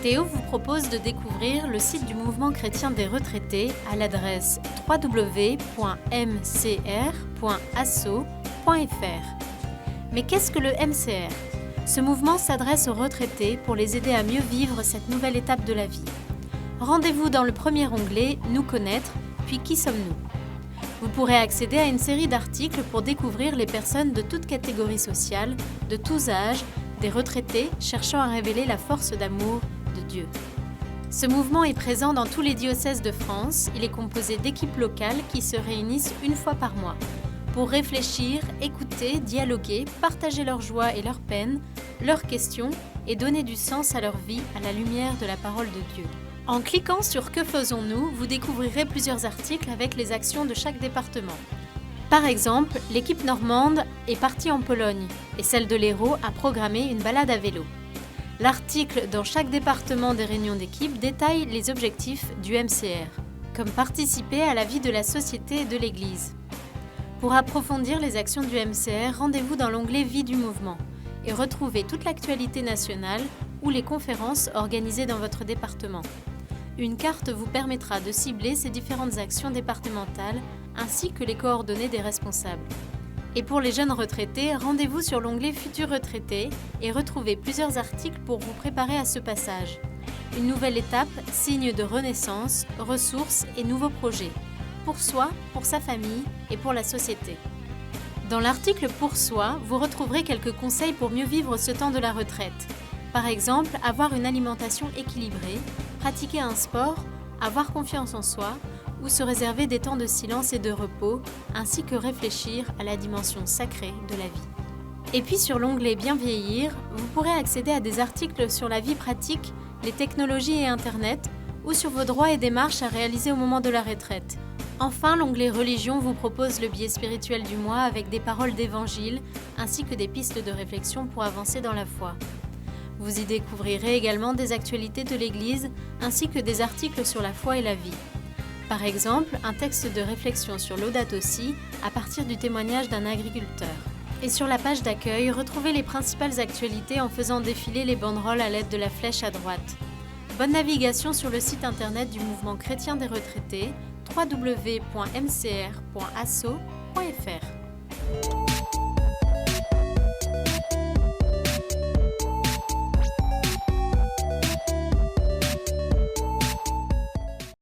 Théo vous propose de découvrir le site du mouvement chrétien des retraités à l'adresse www.mcr.asso.fr. Mais qu'est-ce que le MCR ? Ce mouvement s'adresse aux retraités pour les aider à mieux vivre cette nouvelle étape de la vie. Rendez-vous dans le premier onglet « Nous connaître » puis « Qui sommes-nous » ? Vous pourrez accéder à une série d'articles pour découvrir les personnes de toutes catégories sociales, de tous âges, des retraités cherchant à révéler la force d'amour de Dieu. Ce mouvement est présent dans tous les diocèses de France. Il est composé d'équipes locales qui se réunissent une fois par mois pour réfléchir, écouter, dialoguer, partager leurs joies et leurs peines, leurs questions et donner du sens à leur vie à la lumière de la parole de Dieu. En cliquant sur « Que faisons-nous ?», vous découvrirez plusieurs articles avec les actions de chaque département. Par exemple, l'équipe normande est partie en Pologne et celle de l'Hérault a programmé une balade à vélo. L'article dans chaque département des réunions d'équipe détaille les objectifs du MCR, comme participer à la vie de la société et de l'Église. Pour approfondir les actions du MCR, rendez-vous dans l'onglet « Vie du mouvement » et retrouvez toute l'actualité nationale ou les conférences organisées dans votre département. Une carte vous permettra de cibler ces différentes actions départementales ainsi que les coordonnées des responsables. Et pour les jeunes retraités, rendez-vous sur l'onglet Futurs retraités et retrouvez plusieurs articles pour vous préparer à ce passage. Une nouvelle étape, signe de renaissance, ressources et nouveaux projets. Pour soi, pour sa famille et pour la société. Dans l'article Pour soi, vous retrouverez quelques conseils pour mieux vivre ce temps de la retraite. Par exemple, avoir une alimentation équilibrée, pratiquer un sport, avoir confiance en soi ou se réserver des temps de silence et de repos, ainsi que réfléchir à la dimension sacrée de la vie. Et puis sur l'onglet Bien vieillir, vous pourrez accéder à des articles sur la vie pratique, les technologies et Internet, ou sur vos droits et démarches à réaliser au moment de la retraite. Enfin, l'onglet Religion vous propose le biais spirituel du mois avec des paroles d'évangile, ainsi que des pistes de réflexion pour avancer dans la foi. Vous y découvrirez également des actualités de l'Église, ainsi que des articles sur la foi et la vie. Par exemple, un texte de réflexion sur Laudato Si à partir du témoignage d'un agriculteur. Et sur la page d'accueil, retrouvez les principales actualités en faisant défiler les banderoles à l'aide de la flèche à droite. Bonne navigation sur le site internet du mouvement chrétien des retraités, www.mcr.asso.fr.